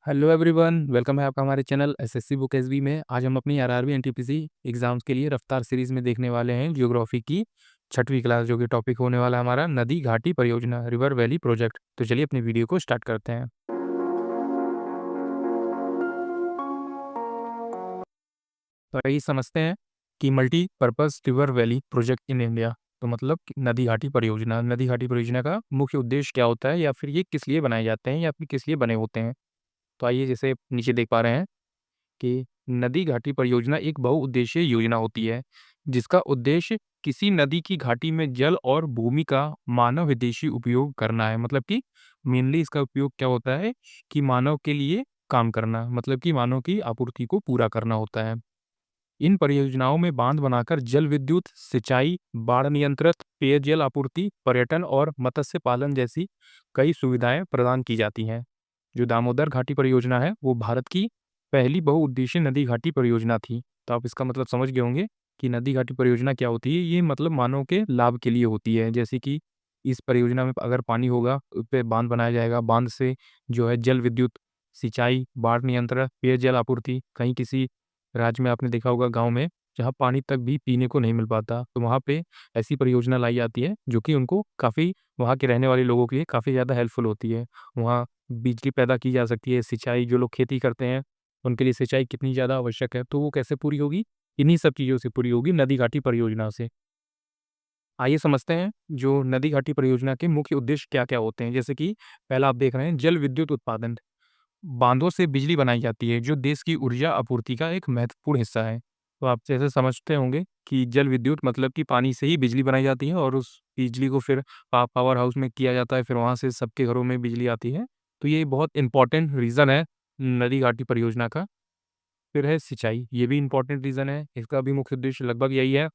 Hello everyone, welcome है आपका हमारे चैनल एसएससी बुक एसबी में। आज हम अपनी आरआरबी एनटीपीसी एग्जाम्स के लिए रफ्तार सीरीज में देखने वाले हैं ज्योग्राफी की छठवीं क्लास, जो कि टॉपिक होने वाला है हमारा नदी घाटी परियोजना, रिवर वैली प्रोजेक्ट। तो चलिए अपनी वीडियो को स्टार्ट करते हैं। तो यही समझते हैं कि multi purpose river valley project in India, तो मतलब कि नदी घाटी परियोजना का मुख्य उद्देश्य क्या होता है, या फिर ये किस लिए बनाए जाते हैं, या फिर किस लिए बने होते हैं। तो आइए, जैसे नीचे देख पा रहे हैं कि नदी घाटी परियोजना एक बहुउद्देशीय योजना होती है जिसका उद्देश्य किसी नदी की घाटी में जल और भूमि का मानव हितैषी उपयोग करना है। मतलब कि मेनली इसका उपयोग क्या होता है कि मानव के लिए काम करना, मतलब कि मानव की आपूर्ति को पूरा करना होता है। इन परियोजनाओं में बांध बनाकर जल विद्युत, सिंचाई, बाढ़ नियंत्रित पेयजल आपूर्ति, पर्यटन और मत्स्य पालन जैसी कई सुविधाएं प्रदान की जाती हैं। जो दामोदर घाटी परियोजना है वो भारत की पहली बहुउद्देशीय नदी घाटी परियोजना थी। तो आप इसका मतलब समझ गए होंगे कि नदी घाटी परियोजना क्या होती है। ये मतलब मानव के लाभ के लिए होती है। जैसे कि इस परियोजना में अगर पानी होगा, उस पे बांध बनाया जाएगा, बांध से जो है जल विद्युत, सिंचाई, बाढ़ नियंत्रण, पेयजल आपूर्ति। कहीं किसी राज्य में आपने देखा होगा, गांव में, जहाँ पानी तक भी पीने को नहीं मिल पाता, तो वहाँ पे ऐसी परियोजना लाई जाती है जो कि उनको काफ़ी, वहाँ के रहने वाले लोगों के लिए काफ़ी ज़्यादा हेल्पफुल होती है। वहाँ बिजली पैदा की जा सकती है, सिंचाई, जो लोग खेती करते हैं उनके लिए सिंचाई कितनी ज़्यादा आवश्यक है, तो वो कैसे पूरी होगी, इन्हीं सब चीज़ों से पूरी होगी, नदी घाटी परियोजना से। आइए समझते हैं जो नदी घाटी परियोजना के मुख्य उद्देश्य क्या क्या होते हैं। जैसे कि पहला आप देख रहे हैं, जल विद्युत उत्पादन। बांधों से बिजली बनाई जाती है जो देश की ऊर्जा आपूर्ति का एक महत्वपूर्ण हिस्सा है। तो आप जैसे समझते होंगे कि जल विद्युत मतलब कि पानी से ही बिजली बनाई जाती है और उस बिजली को फिर पावर हाउस में किया जाता है, फिर वहाँ से सबके घरों में बिजली आती है। तो ये बहुत इंपॉर्टेंट रीज़न है नदी घाटी परियोजना का। फिर है सिंचाई, ये भी इंपॉर्टेंट रीज़न है। इसका भी मुख्य उद्देश्य लगभग यही है,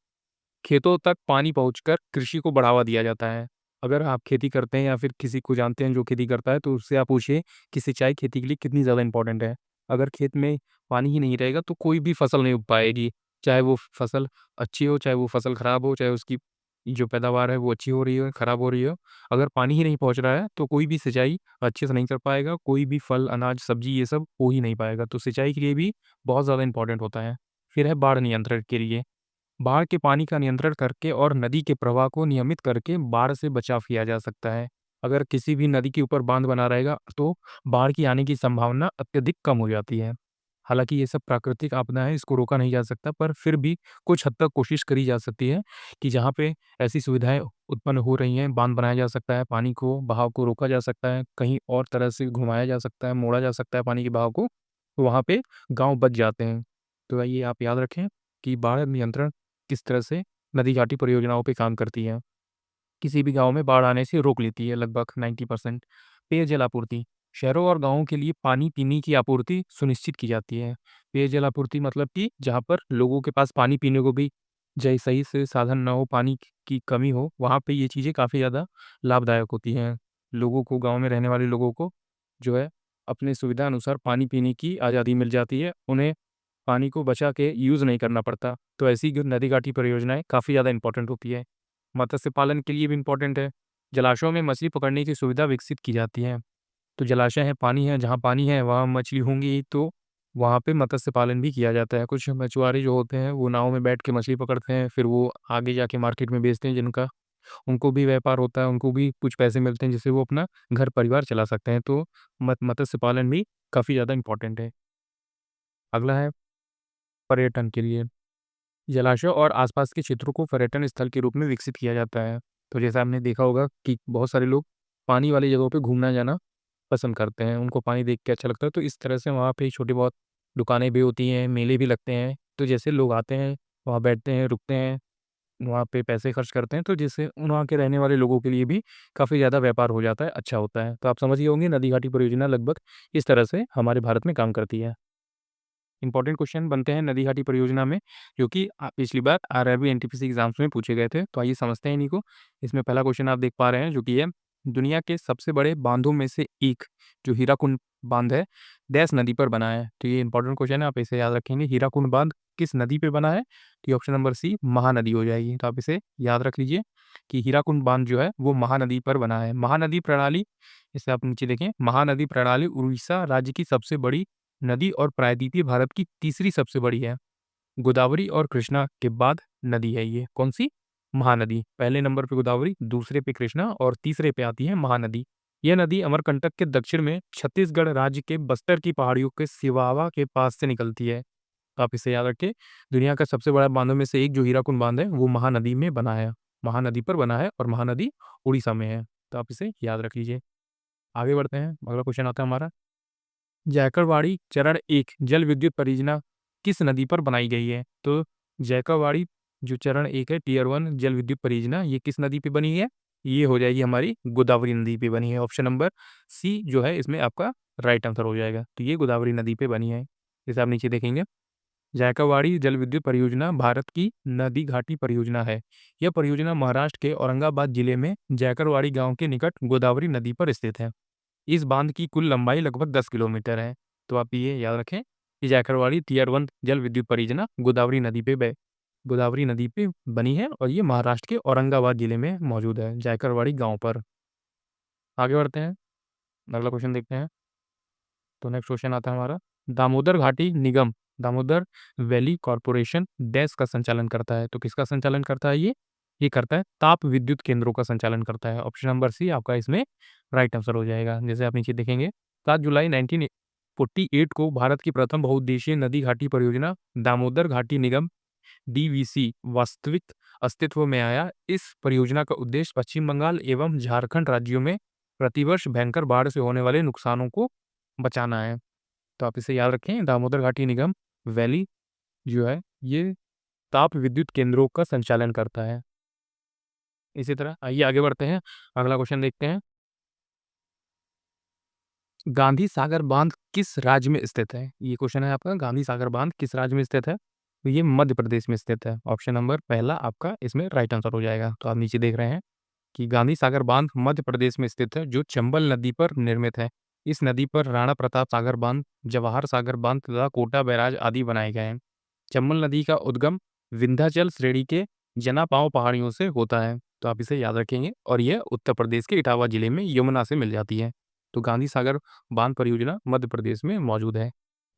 खेतों तक पानी पहुंचकर कृषि को बढ़ावा दिया जाता है। अगर आप खेती करते हैं या फिर किसी को जानते हैं जो खेती करता है, तो उससे आप पूछिए कि सिंचाई खेती के लिए कितनी ज़्यादा इंपॉर्टेंट है। अगर खेत में पानी ही नहीं रहेगा तो कोई भी फसल नहीं उग पाएगी। चाहे वो फसल अच्छी हो, चाहे वो फसल खराब हो, चाहे उसकी जो पैदावार है वो अच्छी हो रही हो, खराब हो रही हो। अगर पानी ही नहीं पहुंच रहा है तो कोई भी सिंचाई अच्छे से नहीं कर पाएगा, कोई भी फल, अनाज, सब्जी ये सब हो ही नहीं पाएगा। तो सिंचाई के लिए भी बहुत ज़्यादा इंपॉर्टेंट होता है। फिर है बाढ़ नियंत्रण के लिए। बाढ़ के पानी का नियंत्रण करके और नदी के प्रवाह को नियमित करके बाढ़ से बचाव किया जा सकता है। अगर किसी भी नदी के ऊपर बांध बना रहेगा तो बाढ़ की आने की संभावना अत्यधिक कम हो जाती है। हालांकि ये सब प्राकृतिक आपदा है, इसको रोका नहीं जा सकता, पर फिर भी कुछ हद तक कोशिश करी जा सकती है कि जहाँ पे ऐसी सुविधाएं उत्पन्न हो रही हैं, बांध बनाया जा सकता है, पानी को, बहाव को रोका जा सकता है, कहीं और तरह से घुमाया जा सकता है, मोड़ा जा सकता है पानी के बहाव को, तो वहाँ पे गांव बच जाते हैं। तो ये आप याद रखें कि बाढ़ नियंत्रण किस तरह से नदी घाटी परियोजनाओं पे काम करती है। किसी भी गांव में बाढ़ आने से रोक लेती है लगभग 90%। पेयजल आपूर्ति, शहरों और गांवों के लिए पानी पीने की आपूर्ति सुनिश्चित की जाती है। पेयजल आपूर्ति मतलब कि जहाँ पर लोगों के पास पानी पीने को भी जय सही से साधन ना हो, पानी की कमी हो, वहाँ पे ये चीज़ें काफ़ी ज़्यादा लाभदायक होती हैं। लोगों को, गांव में रहने वाले लोगों को जो है अपने सुविधा अनुसार पानी पीने की आज़ादी मिल जाती है। उन्हें पानी को बचा के यूज़ नहीं करना पड़ता। तो ऐसी जो नदी घाटी परियोजनाएँ काफ़ी ज़्यादा इंपॉर्टेंट होती है। मत्स्य पालन के लिए भी इम्पोर्टेंट है। जलाशयों में मछली पकड़ने की सुविधा विकसित की जाती है। तो जलाशय है, पानी है, जहाँ पानी है वहाँ मछली होंगी ही, तो वहाँ पे मत्स्य पालन भी किया जाता है। कुछ मछुआरे जो होते हैं वो नाव में बैठ के मछली पकड़ते हैं, फिर वो आगे जाके मार्केट में बेचते हैं, जिनका उनको भी व्यापार होता है, उनको भी कुछ पैसे मिलते हैं जिससे वो अपना घर परिवार चला सकते हैं। तो मत्स्य पालन भी काफ़ी ज़्यादा इम्पोर्टेंट है। अगला है पर्यटन के लिए। जलाशय और आसपास के क्षेत्रों को पर्यटन स्थल के रूप में विकसित किया जाता है। तो जैसा आपने देखा होगा कि बहुत सारे लोग पानी वाली जगहों पे घूमना जाना पसंद करते हैं, उनको पानी देख के अच्छा लगता है। तो इस तरह से वहाँ पे छोटी बहुत दुकानें भी होती हैं, मेले भी लगते हैं। तो जैसे लोग आते हैं, वहाँ बैठते हैं, रुकते हैं, वहाँ पे पैसे खर्च करते हैं, तो जिससे वहाँ के रहने वाले लोगों के लिए भी काफ़ी ज़्यादा व्यापार हो जाता है, अच्छा होता है। तो आप समझ गए होंगे नदी घाटी परियोजना लगभग इस तरह से हमारे भारत में काम करती है। इंपॉर्टेंट क्वेश्चन बनते हैं नदी घाटी परियोजना में, जो कि पिछली बार आरआरबी एनटीपीसी एग्जाम्स में पूछे गए थे। तो आइए समझते हैं इन्हीं को। इसमें पहला क्वेश्चन आप देख पा रहे हैं, जो कि है, दुनिया के सबसे बड़े बांधों में से एक जो हीराकुंड बांध है डैश नदी पर बना है। तो ये इंपॉर्टेंट क्वेश्चन है, आप इसे याद रखेंगे। हीराकुंड बांध किस नदी पे बना है? तो ये ऑप्शन नंबर सी महानदी हो जाएगी। तो आप इसे याद रख लीजिए कि हीराकुंड बांध जो है वो महानदी पर बना है। महानदी प्रणाली, इसे आप नीचे देखें, महानदी प्रणाली उड़ीसा राज्य की सबसे बड़ी नदी और प्रायद्वीपीय भारत की तीसरी सबसे बड़ी है। गोदावरी और कृष्णा के बाद नदी है ये। कौन सी? महानदी। पहले नंबर पे गोदावरी, दूसरे पे कृष्णा और तीसरे पे आती है महानदी। यह नदी अमरकंटक के दक्षिण में छत्तीसगढ़ राज्य के बस्तर की पहाड़ियों के सिवावा के पास से निकलती है। तो आप इसे याद रखें। दुनिया का सबसे बड़ा बांधों में से एक जो हीराकुंड बांध है वो महानदी में बना है, महानदी पर बना है और महानदी उड़ीसा में है। तो आप इसे याद रख लीजिए। आगे बढ़ते हैं, अगला क्वेश्चन आता है हमारा। जायकवाड़ी चरण 1 जल विद्युत परियोजना किस नदी पर बनाई गई है? तो जायकवाड़ी जो चरण 1 है, टियर 1 जल विद्युत परियोजना, ये किस नदी पे बनी है? ये हो जाएगी हमारी गोदावरी नदी पे बनी है। ऑप्शन नंबर सी जो है इसमें आपका राइट आंसर हो जाएगा। तो ये गोदावरी नदी पे बनी है। जैसे आप नीचे देखेंगे, जायकवाड़ी जल विद्युत परियोजना भारत की नदी घाटी परियोजना है। यह परियोजना महाराष्ट्र के औरंगाबाद जिले में जायकवाड़ी गांव के निकट गोदावरी नदी पर स्थित है। इस बांध की कुल लंबाई लगभग 10 किलोमीटर है। तो आप ये याद रखें कि जायकवाड़ी टियर 1 जल विद्युत परियोजना गोदावरी नदी पे बनी है और ये महाराष्ट्र के औरंगाबाद जिले में मौजूद है, जायकवाड़ी गांव पर। आगे बढ़ते हैं, अगला क्वेश्चन देखते हैं। तो नेक्स्ट क्वेश्चन आता है हमारा, दामोदर घाटी निगम दामोदर वैली कॉरपोरेशन डैश का संचालन करता है। तो किसका संचालन करता है ये करता है ताप विद्युत केंद्रों का संचालन करता है। ऑप्शन नंबर सी आपका इसमें राइट आंसर हो जाएगा। जैसे आप नीचे देखेंगे, 7 जुलाई 1948 को भारत की प्रथम बहुउद्देशीय नदी घाटी परियोजना दामोदर घाटी निगम डीवीसी वास्तविक अस्तित्व में आया। इस परियोजना का उद्देश्य पश्चिम बंगाल एवं झारखंड राज्यों में प्रतिवर्ष भयंकर बाढ़ से होने वाले नुकसानों को बचाना है। तो आप इसे याद रखें, दामोदर घाटी निगम वैली जो है ये ताप विद्युत केंद्रों का संचालन करता है। इसी तरह आइए आगे बढ़ते हैं, अगला क्वेश्चन देखते हैं। गांधी सागर बांध किस राज्य में स्थित है? ये क्वेश्चन है आपका, गांधी सागर बांध किस राज्य में स्थित है? तो ये मध्य प्रदेश में स्थित है। ऑप्शन नंबर पहला आपका इसमें राइट आंसर हो जाएगा। तो आप नीचे देख रहे हैं कि गांधी सागर बांध मध्य प्रदेश में स्थित है, जो चंबल नदी पर निर्मित है। इस नदी पर राणा प्रताप सागर बांध, जवाहर सागर बांध तथा कोटा बैराज आदि बनाए गए हैं। चंबल नदी का उद्गम विंध्याचल श्रेणी के जनापाव पहाड़ियों से होता है। तो आप इसे याद रखेंगे और यह उत्तर प्रदेश के इटावा जिले में यमुना से मिल जाती है। तो गांधी सागर बांध परियोजना मध्य प्रदेश में मौजूद है।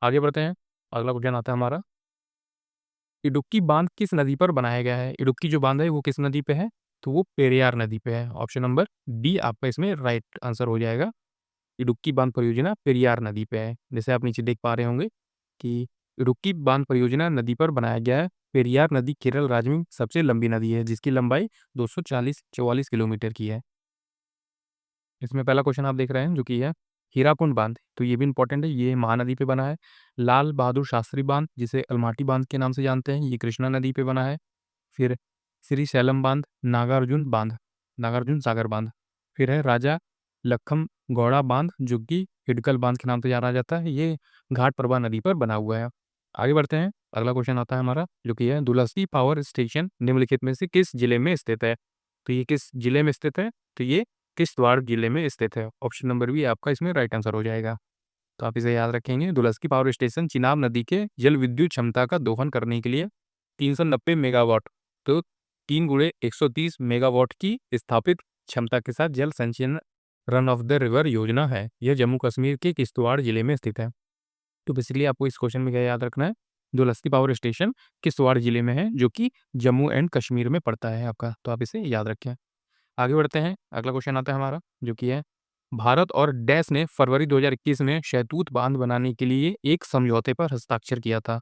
आगे बढ़ते हैं, अगला क्वेश्चन आता है हमारा, इडुक्की बांध किस नदी पर बनाया गया है? इडुक्की जो बांध है वो किस नदी पे है? तो वो पेरियार नदी पे है। ऑप्शन नंबर डी आपका इसमें राइट आंसर हो जाएगा। इडुक्की बांध परियोजना पेरियार नदी पे है। जैसे आप नीचे देख पा रहे होंगे कि इडुक्की बांध परियोजना नदी पर बनाया गया है। पेरियार नदी केरल राज्य में सबसे लंबी नदी है, जिसकी लंबाई 244 किलोमीटर की है। इसमें पहला क्वेश्चन आप देख रहे हैं जो कि है हीराकुंड बांध। तो ये भी इंपॉर्टेंट है, ये महानदी पे बना है। लाल बहादुर शास्त्री बांध, जिसे अलमाटी बांध के नाम से जानते हैं, ये कृष्णा नदी पे बना है। फिर श्री शैलम बांध, नागार्जुन सागर बांध। फिर है राजा लखम गौड़ा बांध, जो कि हिडकल बांध के नाम से जाना जाता है, ये घाट प्रभा नदी पर बना हुआ है। आगे बढ़ते हैं, अगला क्वेश्चन आता है हमारा जो कि है दुलस्ती पावर स्टेशन निम्नलिखित में से किस जिले में स्थित है? तो ये किस जिले में स्थित है? तो ये किश्तवाड़ जिले में स्थित है। ऑप्शन नंबर बी आपका इसमें राइट आंसर हो जाएगा। तो आप इसे याद रखेंगे, दुलस्की पावर स्टेशन चिनाब नदी के जल विद्युत क्षमता का दोहन करने के लिए 390 मेगावाट, तो 3 गुणे 130 मेगावाट की स्थापित क्षमता के साथ जल संचयन रन ऑफ द रिवर योजना है। यह जम्मू कश्मीर के किश्तवाड़ जिले में स्थित है। तो बेसिकली आपको इस क्वेश्चन में क्या याद रखना है, दुलस्ती पावर स्टेशन किश्तवाड़ जिले में है, जो कि जम्मू एंड कश्मीर में पड़ता है आपका। तो आप इसे याद रखें। आगे बढ़ते हैं, अगला क्वेश्चन आता है हमारा जो कि है भारत और डैश ने फरवरी 2021 में शहतूत बांध बनाने के लिए एक समझौते पर हस्ताक्षर किया था।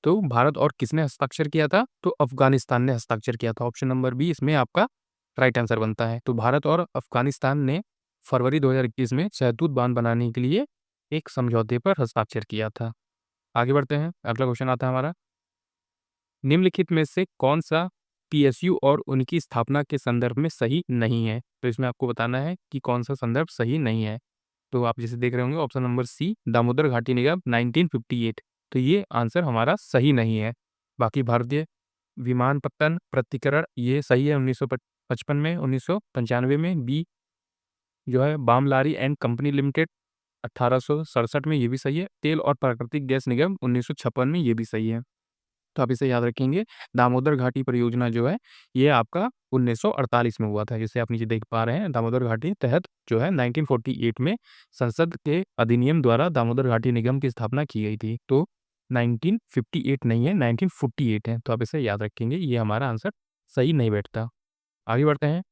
तो भारत और किसने हस्ताक्षर किया था? तो अफगानिस्तान ने हस्ताक्षर किया था। ऑप्शन नंबर बी इसमें आपका राइट आंसर बनता है। तो भारत और अफगानिस्तान ने फरवरी 2021 में शहतूत बांध बनाने के लिए एक समझौते पर हस्ताक्षर किया था। आगे बढ़ते हैं, अगला क्वेश्चन आता है हमारा, निम्नलिखित में से कौन सा पीएसयू और उनकी स्थापना के संदर्भ में सही नहीं है? तो इसमें आपको बताना है कि कौन सा संदर्भ सही नहीं है। तो आप जैसे देख रहे होंगे ऑप्शन नंबर सी दामोदर घाटी निगम 1958, तो ये आंसर हमारा सही नहीं है। बाकी भारतीय विमानपत्तन प्रतिकरण ये सही है 1955 में, 1995 में। बी जो है बामलारी एंड कंपनी लिमिटेड 1867 में, ये भी सही है। तेल और प्राकृतिक गैस निगम 1956 में, ये भी सही है। तो आप इसे याद रखेंगे। दामोदर घाटी परियोजना जो है, ये आपका 1948 में हुआ था, जिसे आप नीचे देख पा रहे हैं। दामोदर घाटी तहत जो है 1948 में संसद के अधिनियम द्वारा दामोदर घाटी निगम की स्थापना की गई थी। तो 1958 नहीं है, 1948 है। तो आप इसे याद रखेंगे, ये हमारा आंसर सही नहीं बैठता। आगे बढ़ते हैं।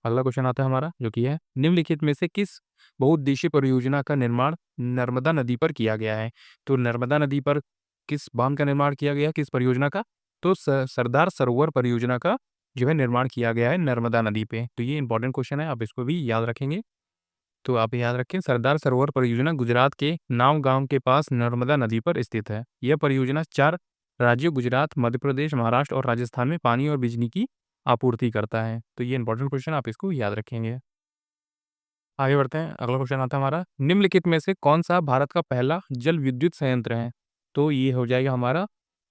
अगला क्वेश्चन आता है हमारा, जो कि है निम्नलिखित में से किस बहुउद्देशीय परियोजना का निर्माण नर्मदा नदी पर किया गया है? तो नर्मदा नदी पर किस बांध का निर्माण किया गया, किस परियोजना का? तो सरदार सरोवर परियोजना का जो है निर्माण किया गया है नर्मदा नदी पे। तो ये इंपॉर्टेंट क्वेश्चन है, आप इसको भी याद रखेंगे। तो आप याद रखें, सरदार सरोवर परियोजना गुजरात के नाव गांव के पास नर्मदा नदी पर स्थित है। यह परियोजना 4 राज्यों गुजरात, मध्य प्रदेश, महाराष्ट्र और राजस्थान में पानी और बिजली की आपूर्ति करता है। तो ये इंपॉर्टेंट क्वेश्चन, आप इसको याद रखेंगे। आगे बढ़ते हैं। अगला क्वेश्चन आता है हमारा, निम्नलिखित में से कौन सा भारत का पहला जल विद्युत संयंत्र है? तो ये हो जाएगा हमारा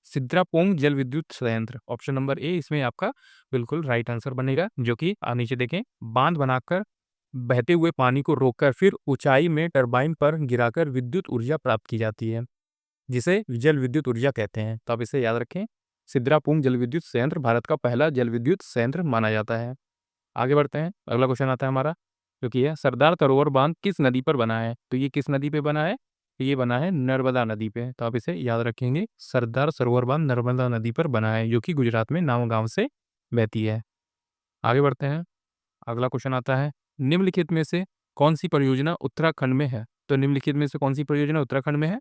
सिद्रापोंग जल विद्युत संयंत्र। ऑप्शन नंबर ए इसमें आपका बिल्कुल राइट आंसर बनेगा, जो कि आप नीचे देखें, बांध बनाकर बहते हुए पानी को रोककर फिर ऊंचाई में टरबाइन पर गिराकर विद्युत ऊर्जा प्राप्त की जाती है, जिसे जल विद्युत ऊर्जा कहते हैं। तो आप इसे याद रखें, सिद्रापूंग जल विद्युत संयंत्र भारत का पहला जल विद्युत संयंत्र माना जाता है। आगे बढ़ते हैं। अगला क्वेश्चन आता है हमारा, जो कि है सरदार सरोवर बांध किस नदी पर बना है? तो ये किस नदी पे बना है? तो ये बना है नर्मदा नदी पे। तो आप इसे याद रखेंगे, सरदार सरोवर बांध नर्मदा नदी पर बना है, जो कि गुजरात में नाव से बहती है। आगे बढ़ते हैं। अगला क्वेश्चन आता है, निम्नलिखित में से कौन सी परियोजना उत्तराखंड में है? तो निम्नलिखित में से कौन सी परियोजना उत्तराखंड में है?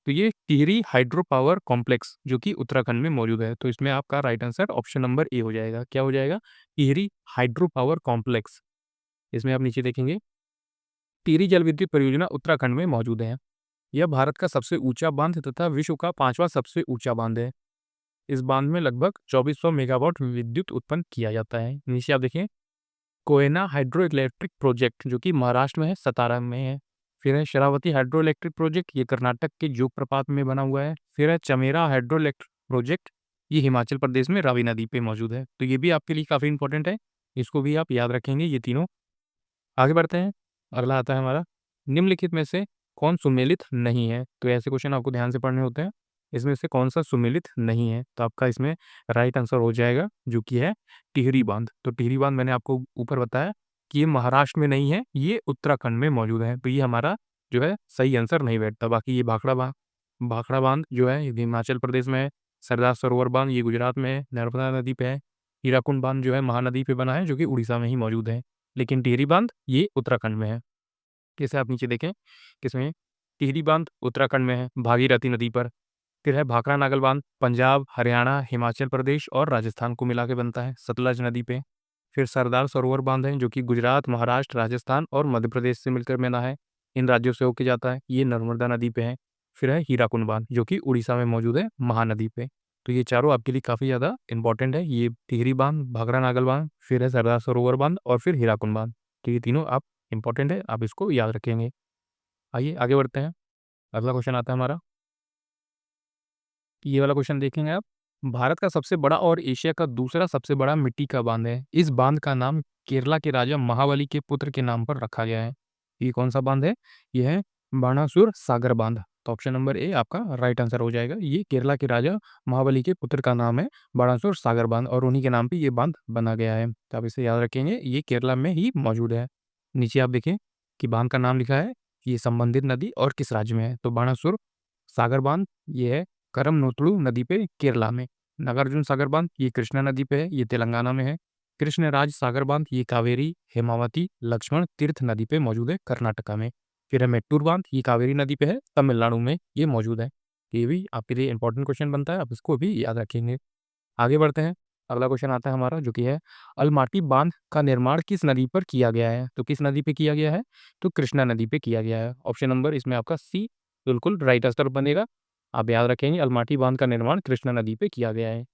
तो ये टिहरी हाइड्रो पावर कॉम्प्लेक्स, जो कि उत्तराखंड में मौजूद है। तो इसमें आपका right answer option number A हो जाएगा। क्या हो जाएगा? Tehri hydro power complex. इसमें आप नीचे देखेंगे, टिहरी जल विद्युत परियोजना उत्तराखंड में मौजूद है। यह भारत का सबसे ऊंचा बांध तथा विश्व का 5वां सबसे ऊंचा बांध है। इस बांध में लगभग 2400 मेगावाट विद्युत उत्पन्न किया जाता है। नीचे आप देखें, कोयना हाइड्रो इलेक्ट्रिक प्रोजेक्ट, जो कि महाराष्ट्र में है, सतारा में है। फिर है शरावती हाइड्रो इलेक्ट्रिक प्रोजेक्ट, ये कर्नाटक के जोग प्रपात में बना हुआ है। फिर है चमेरा हाइड्रो इलेक्ट्रिक प्रोजेक्ट, ये हिमाचल प्रदेश में रावी नदी पे मौजूद है। तो ये भी आपके लिए काफ़ी इंपॉर्टेंट है, इसको भी आप याद रखेंगे, ये तीनों। आगे बढ़ते हैं। अगला आता है हमारा, निम्नलिखित में से कौन सुमेलित नहीं है? तो ऐसे क्वेश्चन आपको ध्यान से पढ़ने होते हैं। इसमें से कौन सा सुमेलित नहीं है? तो आपका इसमें राइट आंसर हो जाएगा, जो कि है टिहरी बांध। तो टिहरी बांध मैंने आपको ऊपर बताया कि ये महाराष्ट्र में नहीं है, ये उत्तराखंड में मौजूद है। तो ये हमारा जो है सही आंसर नहीं बैठता। बाकी ये भाखड़ा बांध जो है, ये हिमाचल प्रदेश में है। सरदार सरोवर बांध ये गुजरात में है, नर्मदा नदी पे है। हीराकुंड बांध जो है महानदी पे बना है, जो कि उड़ीसा में ही मौजूद है। लेकिन टिहरी बांध ये उत्तराखंड में है। जैसे आप नीचे देखें, किसमें? टिहरी बांध उत्तराखंड में है, भागीरथी नदी पर। फिर है भाखड़ा नागल बांध, पंजाब, हरियाणा, हिमाचल प्रदेश और राजस्थान को मिला के बनता है, सतलज नदी पे। फिर सरदार सरोवर बांध है, जो कि गुजरात, महाराष्ट्र, राजस्थान और मध्य प्रदेश से मिलकर बना है, इन राज्यों से होके जाता है, ये नर्मदा नदी पे है। फिर है हीराकुंड बांध, जो कि उड़ीसा में मौजूद है, महानदी पे। तो ये चारों आपके लिए काफ़ी ज़्यादा इंपॉर्टेंट है, ये टिहरी बांध, भाखड़ा नागल बांध, फिर है सरदार सरोवर बांध और फिर हीराकुंड बांध। तो ये तीनों आप इंपॉर्टेंट है, आप इसको याद रखेंगे। आइए आगे बढ़ते हैं। अगला क्वेश्चन आता है हमारा, ये वाला क्वेश्चन देखेंगे आप, भारत का सबसे बड़ा और एशिया का दूसरा सबसे बड़ा मिट्टी का बांध है। इस बांध का नाम केरला के राजा महाबली के पुत्र के नाम पर रखा गया है। ये कौन सा बांध है? ये है बाणासुर सागर बांध। तो ऑप्शन नंबर ए आपका राइट आंसर हो जाएगा। ये केरला के राजा महाबली के पुत्र का नाम है बाणासुर सागर बांध, और उन्हीं के नाम पे ये बांध बना गया है। तो आप इसे याद रखेंगे, ये केरला में ही मौजूद है। नीचे आप देखें कि बांध का नाम लिखा है, ये संबंधित नदी और किस राज्य में है। तो बाणासुर सागर बांध ये है करमनोतुलु नदी पे केरला में। नागार्जुन सागर बांध ये कृष्णा नदी पे है, ये तेलंगाना में है। कृष्णराज सागर बांध ये कावेरी, हेमावती, लक्ष्मण तीर्थ नदी पे मौजूद है, कर्नाटका में। फिर है मेट्टूर बांध, ये कावेरी नदी पे है, तमिलनाडु में ये मौजूद है। ये भी आपके लिए इंपॉर्टेंट क्वेश्चन बनता है, आप इसको भी याद रखेंगे। आगे बढ़ते हैं। अगला क्वेश्चन आता है हमारा, जो कि है अलमाटी बांध का निर्माण किस नदी पर किया गया है? तो किस नदी पे किया गया है? तो कृष्णा नदी पे किया गया है। ऑप्शन नंबर इसमें आपका सी बिल्कुल राइट आंसर बनेगा। आप याद रखेंगे, अलमाटी बांध का निर्माण कृष्णा नदी पे किया गया है।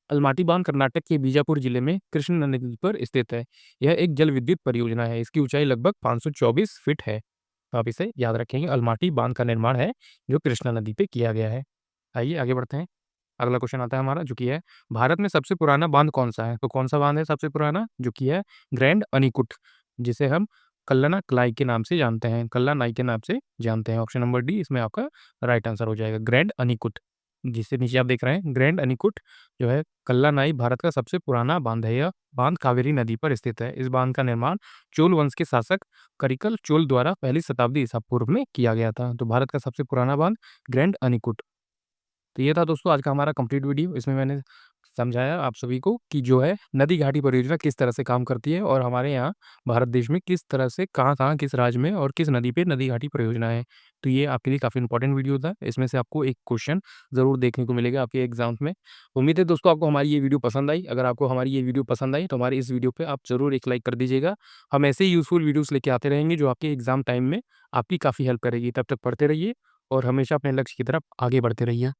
अलमाटी बांध कर्नाटक के बीजापुर जिले में कृष्णा नदी पर स्थित है। यह एक जल विद्युत परियोजना है, इसकी ऊंचाई लगभग 524 फीट है। तो आप इसे याद रखेंगे, अलमाटी बांध का निर्माण है जो कृष्णा नदी पे किया गया है। आइए आगे बढ़ते हैं। अगला क्वेश्चन आता है हमारा, जो कि है भारत में सबसे पुराना बांध कौन सा है? तो कौन सा बांध है सबसे पुराना? जो कि है ग्रैंड अनीकुट, जिसे हम कल्लाना क्लाई के नाम से जानते हैं, कल्लानाई के नाम से जानते हैं। ऑप्शन नंबर डी इसमें आपका राइट आंसर हो जाएगा। ग्रैंड अनीकुट, जिससे नीचे आप देख रहे हैं, ग्रैंड अनीकुट जो है कल्लानाई भारत का सबसे पुराना बांध है। यह बांध कावेरी नदी पर स्थित है। इस बांध का निर्माण चोल वंश के शासक करिकल चोल द्वारा पहली शताब्दी ईसा पूर्व में किया गया था। तो भारत का सबसे पुराना बांध ग्रैंड अनीकुट। तो ये था दोस्तों आज का हमारा कंप्लीट वीडियो। इसमें मैंने समझाया आप सभी को कि जो है नदी घाटी परियोजना किस तरह से काम करती है और हमारे यहाँ भारत देश में किस तरह से कहाँ-कहाँ, किस राज्य में और किस नदी पे नदी घाटी परियोजना है। तो ये आपके लिए काफ़ी इंपॉर्टेंट वीडियो था। इसमें से आपको एक क्वेश्चन ज़रूर देखने को मिलेगा आपके एग्ज़ाम्स में। उम्मीद है दोस्तों आपको हमारी ये वीडियो पसंद आई। अगर आपको हमारी ये वीडियो पसंद आई तो हमारे इस वीडियो पे आप ज़रूर एक लाइक कर दीजिएगा। हम ऐसे ही यूज़फुल वीडियोज़ लेके आते रहेंगे जो आपके एग्ज़ाम टाइम में आपकी काफ़ी हेल्प करेगी। तब तक पढ़ते रहिए और हमेशा अपने लक्ष्य की तरफ आगे बढ़ते रहिए।